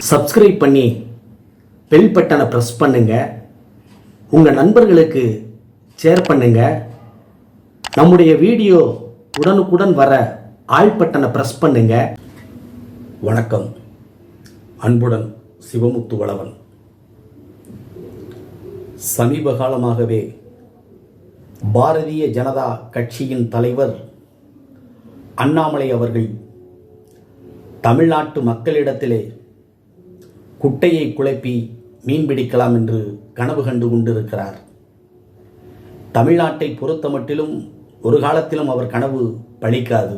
Subscribe பண்ணி bell பட்டனை press பண்ணுங்க. உங்கள் நண்பர்களுக்கு ஷேர் பண்ணுங்க. நம்முடைய வீடியோ உடனுக்குடன் வர ஆல் பட்டனை ப்ரெஸ் பண்ணுங்க. வணக்கம். அன்புடன் சிவமுத்து வளவன். சமீப காலமாகவே பாரதிய ஜனதா கட்சியின் தலைவர் அண்ணாமலை அவர்கள் தமிழ்நாட்டு மக்களிடத்திலே குட்டையை குழப்பி மீன் பிடிக்கலாம் என்று கனவு கண்டு கொண்டிருக்கிறார். தமிழ்நாட்டை பொறுத்த மட்டிலும் ஒரு காலத்திலும் அவர் கனவு பலிக்காது.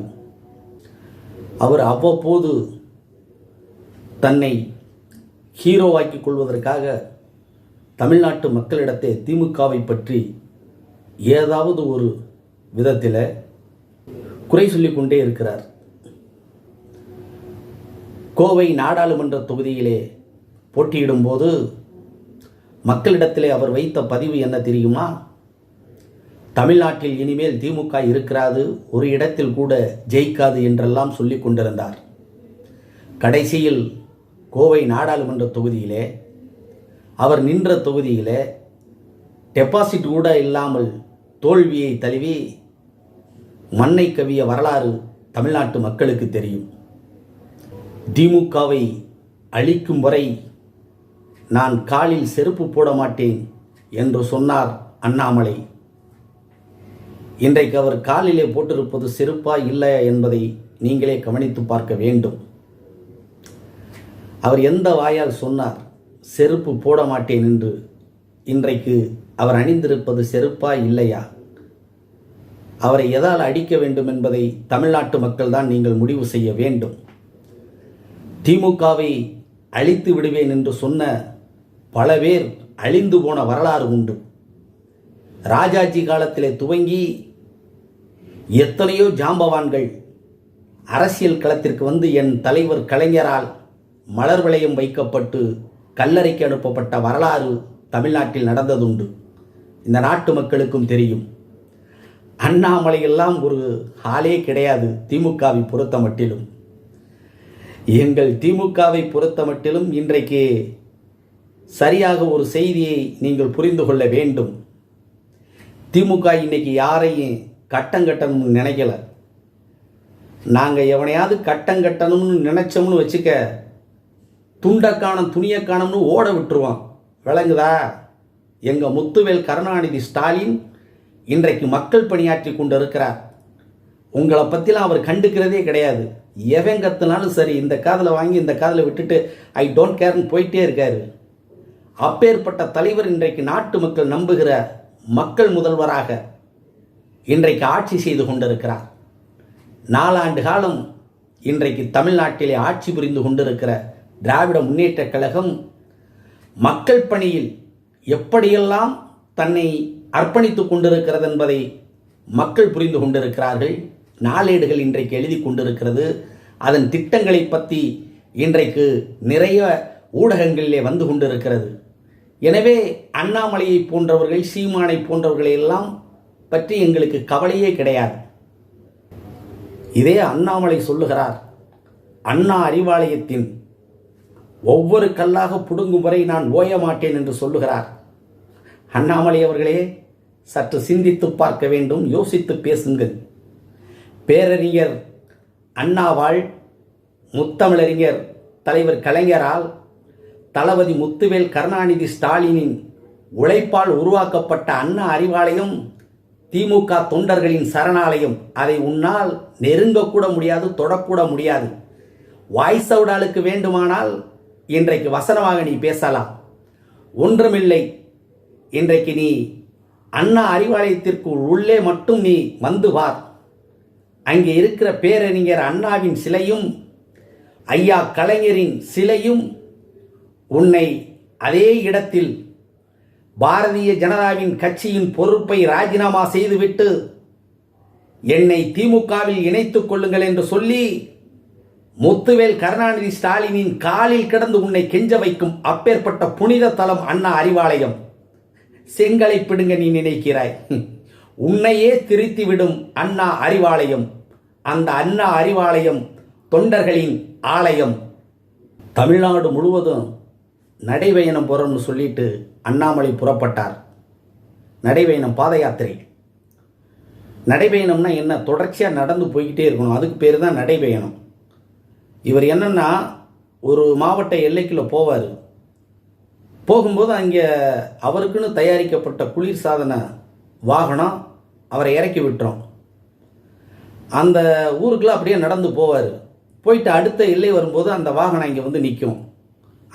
அவர் அவ்வப்போது தன்னை ஹீரோவாக்கிக் கொள்வதற்காக தமிழ்நாட்டு மக்களிடத்தை திமுகவை பற்றி ஏதாவது ஒரு விதத்தில் குறை சொல்லிக் கொண்டே இருக்கிறார். கோவை நாடாளுமன்ற தொகுதியிலே போட்டியிடும்போது மக்களிடத்திலே அவர் வைத்த பதிவு என்ன தெரியுமா? தமிழ்நாட்டில் இனிமேல் திமுக இருக்கிறாது, ஒரு இடத்தில் கூட ஜெயிக்காது என்றெல்லாம் சொல்லிக் கொண்டிருந்தார். கடைசியில் கோவை நாடாளுமன்ற தொகுதியிலே அவர் நின்ற தொகுதியிலே டெபாசிட் கூட இல்லாமல் தோல்வியை தழுவி மண்ணை கவிய வரலாறு தமிழ்நாட்டு மக்களுக்கு தெரியும். திமுகவை அழிக்கும் வரை நான் காலில் செருப்பு போட மாட்டேன் என்று சொன்னார் அண்ணாமலை. இன்றைக்கு அவர் காலிலே போட்டிருப்பது செருப்பா இல்லை என்பதை நீங்களே கவனித்து பார்க்க வேண்டும். அவர் எந்த வாயால் சொன்னார் செருப்பு போட மாட்டேன் என்று? இன்றைக்கு அவர் அணிந்திருப்பது செருப்பா இல்லையா? அவரை எதால் அடிக்க வேண்டும் என்பதை தமிழ்நாட்டு மக்கள் தான் நீங்கள் முடிவு செய்ய வேண்டும். திமுகவை அழித்து விடுவேன் என்று சொன்ன பல பேர் அழிந்து போன வரலாறு உண்டு. ராஜாஜி காலத்திலே துவங்கி எத்தனையோ ஜாம்பவான்கள் அரசியல் களத்திற்கு வந்து என் தலைவர் கலைஞரால் மலர் வளையம் வைக்கப்பட்டு கல்லறைக்கு அனுப்பப்பட்ட வரலாறு தமிழ்நாட்டில் நடந்ததுண்டு. இந்த நாட்டு மக்களுக்கும் தெரியும். அண்ணாமலையெல்லாம் ஒரு ஆளே கிடையாது திமுகவை பொறுத்த மட்டிலும். எங்கள் திமுகவை பொறுத்த மட்டிலும் இன்றைக்கு சரியாக ஒரு செய்தியை நீங்கள் புரிந்து கொள்ள வேண்டும். திமுக இன்னைக்கு யாரையும் கட்டணும்னு நினைக்கல. நாங்கள் எவனையாவது கட்டணும்னு நினைச்சோம்னு வச்சுக்க, துண்டக்கானம் துணியக்கானம்னு ஓட விட்டுருவோம். விளங்குதா? எங்கள் முத்துவேல் கருணாநிதி ஸ்டாலின் இன்றைக்கு மக்கள் பணியாற்றி கொண்டு இருக்கிறார். உங்களை பற்றிலாம் அவர் கண்டுக்கிறதே கிடையாது. எவன் கத்துனாலும் சரி, இந்த காதில் வாங்கி இந்த காதில் விட்டுட்டு ஐ டோன்ட் கேர்னு போயிட்டே இருக்காரு. அப்பேற்பட்ட தலைவர் இன்றைக்கு நாட்டு மக்கள் நம்புகிற மக்கள் முதல்வராக இன்றைக்கு ஆட்சி செய்து கொண்டிருக்கிறார். 4 ஆண்டு காலம் இன்றைக்கு தமிழ்நாட்டிலே ஆட்சி புரிந்து கொண்டிருக்கிற திராவிட முன்னேற்றக் கழகம் மக்கள் பணியில் எப்படியெல்லாம் தன்னை அர்ப்பணித்துக் கொண்டிருக்கிறது என்பதை மக்கள் புரிந்து கொண்டிருக்கிறார்கள். நாளேடுகள் இன்றைக்கு எழுதி கொண்டிருக்கிறது. அதன் திட்டங்களை பற்றி இன்றைக்கு நிறைய ஊடகங்களிலே வந்து கொண்டிருக்கிறது. எனவே அண்ணாமலையை போன்றவர்கள், சீமானை போன்றவர்களை எல்லாம் பற்றி எங்களுக்கு கவலையே கிடையாது. இதே அண்ணாமலை சொல்லுகிறார், அண்ணா அறிவாலயத்தின் ஒவ்வொரு கல்லாக புடுங்கும் வரை நான் ஓய மாட்டேன் என்று சொல்லுகிறார். அண்ணாமலை அவர்களே, சற்று சிந்தித்து பார்க்க வேண்டும், யோசித்து பேசுங்கள். பேரறிஞர் அண்ணாவால், முத்தமிழறிஞர் தலைவர் கலைஞரால், தளபதி முத்துவேல் கருணாநிதி ஸ்டாலினின் உழைப்பால் உருவாக்கப்பட்ட அண்ணா அறிவாலயம் திமுக தொண்டர்களின் சரணாலயம். அதை உன்னால் நெருங்கக்கூட முடியாது, தொடக்கூட முடியாது. வாய்ஸ் அவுட் ஆளுக்கு வேண்டுமானால் இன்றைக்கு வசனமாக நீ பேசலாம், ஒன்றுமில்லை. இன்றைக்கு நீ அண்ணா அறிவாலயத்திற்கு உள்ளே மட்டும் நீ வந்து பார். அங்கே இருக்கிற பேரறிஞர் அண்ணாவின் சிலையும் ஐயா கலைஞரின் சிலையும் உன்னை அதே இடத்தில் பாரதிய ஜனதாவின் கட்சியின் பொறுப்பை ராஜினாமா செய்துவிட்டு என்னை திமுகவில் இணைத்துக் கொள்ளுங்கள் என்று சொல்லி முத்துவேல் கருணாநிதி ஸ்டாலினின் காலில் கிடந்து உன்னை கெஞ்ச வைக்கும் அப்பேற்பட்ட புனித தலம் அண்ணா அறிவாலயம். செங்கலை பிடுங்க நீ நினைக்கிறாய், உன்னையே திருத்திவிடும் அண்ணா அறிவாலயம். அந்த அண்ணா அறிவாலயம் தொண்டர்களின் ஆலயம். தமிழ்நாடு முழுவதும் நடைபயணம் போகிறோம்னு சொல்லிட்டு அண்ணாமலை புறப்பட்டார். நடைபயணம், பாத யாத்திரை. நடைபயணம்னா என்ன? தொடர்ச்சியாக நடந்து போய்கிட்டே இருக்கணும், அதுக்கு பேர் தான் நடைபயணம். இவர் என்னென்னா, ஒரு மாவட்ட எல்லைக்குள்ளே போவார். போகும்போது அங்கே அவருக்குன்னு தயாரிக்கப்பட்ட குளிர்சாதன வாகனம் அவரை இறக்கி விட்டுரும். அந்த ஊருக்குள்ளே அப்படியே நடந்து போவார். போயிட்டு அடுத்த எல்லை வரும்போது அந்த வாகனம் இங்கே வந்து நிற்கும்.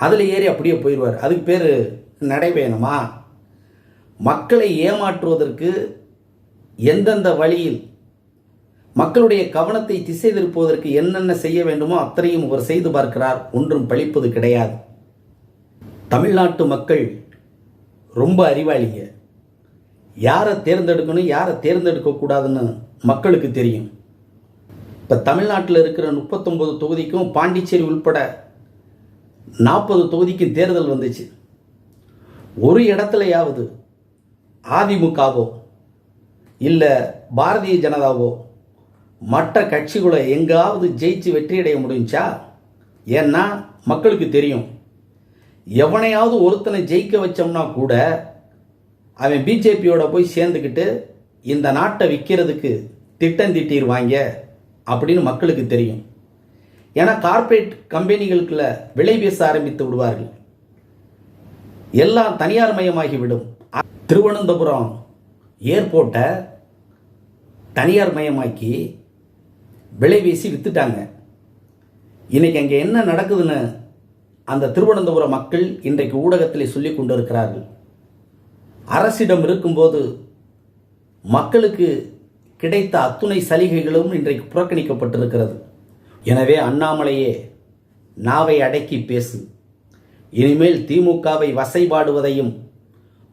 அதில் ஏறி அப்படியே போயிடுவார். அதுக்கு பேர் நடைபயணமா? மக்களை ஏமாற்றுவதற்கு எந்தெந்த வழியில் மக்களுடைய கவனத்தை திசை திருப்புவதற்கு என்னென்ன செய்ய வேண்டுமோ அத்தனையும் அவர் செய்து பார்க்கிறார். ஒன்றும் பழிப்பது கிடையாது. தமிழ்நாட்டு மக்கள் ரொம்ப அறிவாளிங்க. யாரை தேர்ந்தெடுக்கணும், யாரை தேர்ந்தெடுக்கக்கூடாதுன்னு மக்களுக்கு தெரியும். இப்போ தமிழ்நாட்டில் இருக்கிற 39 தொகுதிக்கும் பாண்டிச்சேரி உள்பட 40 தொகுதிக்கும் தேர்தல் வந்துச்சு. ஒரு இடத்துலையாவது அதிமுகவோ இல்லை பாரதிய ஜனதாவோ மற்ற கட்சிகளை எங்காவது ஜெயிச்சு வெற்றியடைய முடிஞ்சா? ஏன்னா மக்களுக்கு தெரியும், எவனையாவது ஒருத்தனை ஜெயிக்க வச்சோம்னா கூட அவன் பிஜேபியோட போய் சேர்ந்துக்கிட்டு இந்த நாட்டை விற்கிறதுக்கு திட்டம் தீட்டிடுவாங்க அப்படின்னு மக்களுக்கு தெரியும். ஏன்னா கார்ப்பரேட் கம்பெனிகளுக்குள்ள விலை பேச ஆரம்பித்து விடுவார்கள். எல்லாம் தனியார் மயமாகிவிடும். திருவனந்தபுரம் ஏர்போர்ட்டை தனியார் மயமாக்கி விலை பேசி வித்துட்டாங்க. இன்னைக்கு அங்கே என்ன நடக்குதுன்னு அந்த திருவனந்தபுரம் மக்கள் இன்றைக்கு ஊடகத்தில் சொல்லி கொண்டிருக்கிறார்கள். அரசிடம் இருக்கும்போது மக்களுக்கு கிடைத்த அத்துணை சலுகைகளும் இன்றைக்கு புறக்கணிக்கப்பட்டிருக்கிறது. எனவே அண்ணாமலையே, நாவை அடக்கி பேசு. இனிமேல் திமுகவை வசைபாடுவதையும்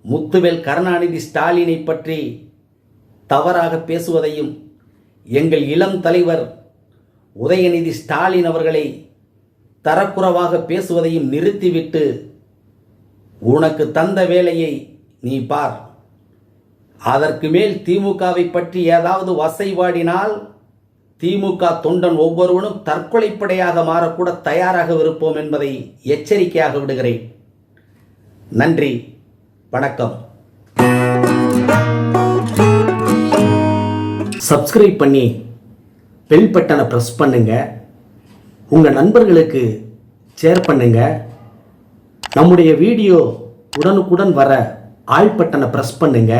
முத்துவேல் கருணாநிதி ஸ்டாலினை பற்றி தவறாக பேசுவதையும் எங்கள் இளம் தலைவர் உதயநிதி ஸ்டாலின் அவர்களை தரக்குறைவாக பேசுவதையும் நிறுத்திவிட்டு உனக்கு தந்த வேலையை நீ பார். அதற்கு மேல் திமுகவை பற்றி ஏதாவது வசைபாடினால் திமுக தொண்டன் ஒவ்வொருவனும் தற்கொலைப்படையாக மாறக்கூட தயாராக இருப்போம் என்பதை எச்சரிக்கையாக விடுகிறேன். நன்றி, வணக்கம். சப்ஸ்கிரைப் பண்ணி பெல் பட்டனை ப்ரெஸ் பண்ணுங்க. உங்கள் நண்பர்களுக்கு ஷேர் பண்ணுங்க. நம்முடைய வீடியோ உடனுக்குடன் வர ஆல் பட்டனை ப்ரெஸ் பண்ணுங்க.